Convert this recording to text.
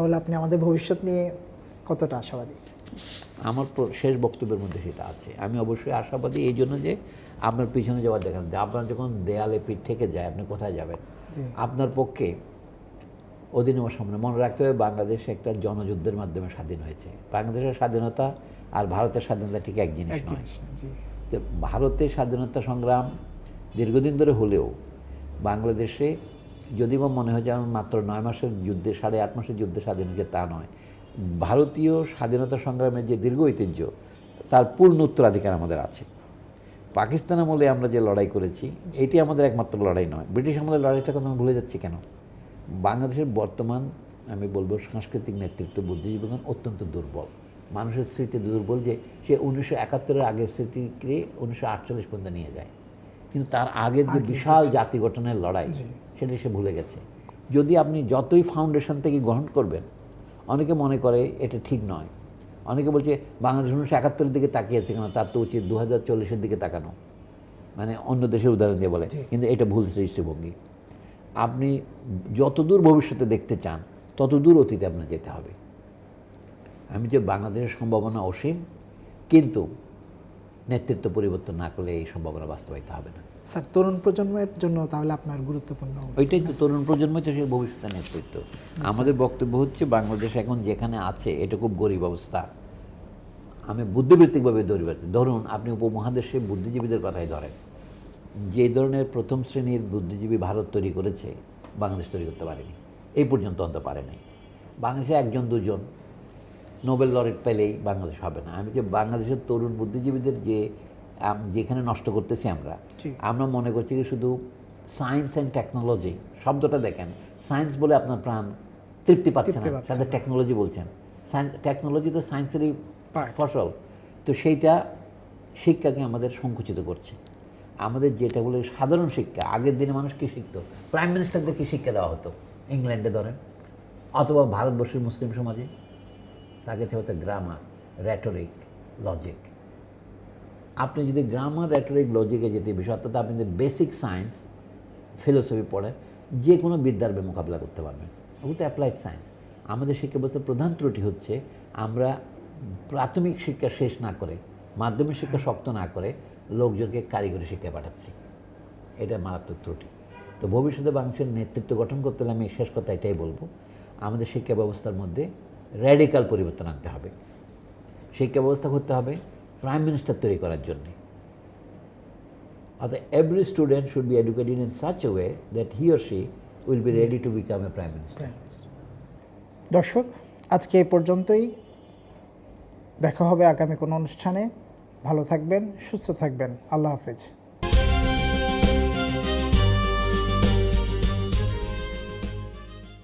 তাহলে আপনি আমাদের ভবিষ্যৎ নিয়ে কতটা আশাবাদী? আমার শেষ বক্তব্যের মধ্যে সেটা আছে। আমি অবশ্যই আশাবাদী এই জন্য যে আপনার পিছনে যাওয়ার দেখেন, আপনার যখন দেয়ালে পিঠ থেকে যায় আপনি কোথায় যাবেন? আপনার পক্ষে অধিনায়ক সামনে মনে রাখতে হবে বাংলাদেশ একটা জনযুদ্ধের মাধ্যমে স্বাধীন হয়েছে। বাংলাদেশের স্বাধীনতা আর ভারতের স্বাধীনতা ঠিক এক জিনিস নয়। তো ভারতের স্বাধীনতা সংগ্রাম দীর্ঘদিন ধরে হলেও বাংলাদেশে যদি বা মনে হয় যেমন মাত্র 9 মাসের যুদ্ধে 8.5 মাসের যুদ্ধে স্বাধীন হয়েছে তা নয়, ভারতীয় স্বাধীনতা সংগ্রামের যে দীর্ঘ ঐতিহ্য তার পূর্ণ উত্তরাধিকার আমাদের আছে। পাকিস্তান আমলে আমরা যে লড়াই করেছি এটি আমাদের একমাত্র লড়াই নয়। ব্রিটিশ আমলের লড়াইটা কথা আমরা ভুলে যাচ্ছি কেন? বাংলাদেশের বর্তমান আমি বলবো সাংস্কৃতিক নেতৃত্ব বুদ্ধিজীবীগণ অত্যন্ত দুর্বল, মানুষের স্মৃতি দুর্বল, যে সে 1971-এর আগের স্মৃতিকে 1948 পর্যন্ত নিয়ে যায়, কিন্তু তার আগের যে বিশাল জাতি গঠনের লড়াই সেটা সে ভুলে গেছে। যদি আপনি যতই ফাউন্ডেশন থেকে গ্রহণ করবেন, অনেকে মনে করে এটা ঠিক নয়। অনেকে বলছে বাংলাদেশ 1971-এর দিকে তাকিয়েছে কেন, তার তো উচিত 2040-এর দিকে তাকানো, মানে অন্য দেশের উদাহরণ দিয়ে বলে, কিন্তু এটা ভুল দৃষ্টিভঙ্গি। আপনি যতদূর ভবিষ্যতে দেখতে চান ততদূর অতীতে আপনার যেতে হবে। আমি যে বাংলাদেশের সম্ভাবনা অসীম, কিন্তু নেতৃত্ব পরিবর্তন না করলে এই সম্ভাবনা বাস্তবায়িত হবে না। স্যার, তরুণ প্রজন্মের জন্য তাহলে আপনার গুরুত্বপূর্ণ ওইটাই তো, তরুণ প্রজন্মই তো সেই ভবিষ্যতের নেতৃত্ব। আমাদের বক্তব্য হচ্ছে বাংলাদেশ এখন যেখানে আছে এটা খুব গরিব অবস্থা। আমি বুদ্ধিবৃত্তিকভাবে ধরুন আপনি উপমহাদেশে বুদ্ধিজীবীদের কথাই ধরেন, যে ধরনের প্রথম শ্রেণীর বুদ্ধিজীবী ভারত তৈরি করেছে বাংলাদেশ তৈরি করতে পারেনি, এই পর্যন্ত অন্তত পারে নাই। বাংলাদেশে 1-2 নোবেল লরেট পেলেই বাংলাদেশ হবে না। আমি যে বাংলাদেশের তরুণ বুদ্ধিজীবীদের যেখানে নষ্ট করতেছি আমরা মনে করছি কি শুধু সায়েন্স অ্যান্ড টেকনোলজি শব্দটা দেখেন, সায়েন্স বলে আপনার প্রাণ তৃপ্তি পাচ্ছে না, সাথে টেকনোলজি বলছেন। টেকনোলজি তো সায়েন্সেরই ফসল, তো সেইটা শিক্ষাকে আমাদের সংকুচিত করছে। আমাদের যেটা বলে সাধারণ শিক্ষা, আগের দিনে মানুষ কী শিখত? প্রাইম মিনিস্টারদের কী শিক্ষা দেওয়া হতো? ইংল্যান্ডে ধরেন, অথবা ভারতবর্ষের মুসলিম সমাজে তাকে হতো গ্রামার, র্যাটরিক, লজিক। আপনি যদি গ্রামার, র্যাটরিক, লজিকে যেতে বিষয়, অর্থাৎ আপনি যদি বেসিক সায়েন্স ফিলোসফি পড়েন, যে কোনো বিদ্যার মোকাবিলা করতে পারবেন। ওগুলো তো অ্যাপ্লাইড সায়েন্স। আমাদের শিক্ষা ব্যবস্থার প্রধান ত্রুটি হচ্ছে আমরা প্রাথমিক শিক্ষা শেষ না করে, মাধ্যমিক শিক্ষা শক্ত না করে লোকজনকে কারিগরি শিক্ষায় পাঠাচ্ছি। এটা মারাত্মক ত্রুটি। তো ভবিষ্যতে বাংলাদেশের নেতৃত্ব গঠন করতে হলে আমি শেষ কথা এটাই বলবো, আমাদের শিক্ষা ব্যবস্থার মধ্যে র্যাডিক্যাল পরিবর্তন আনতে হবে। শিক্ষা ব্যবস্থা করতে হবে প্রাইম মিনিস্টার তৈরি করার জন্যে। অর্থাৎ every student should be educated in such a way that he or she will be ready to become a prime minister. দর্শক, আজকে এই পর্যন্তই। দেখা হবে আগামী কোনো অনুষ্ঠানে। ভালো থাকবেন, সুস্থ থাকবেন। আল্লাহ হাফেজ।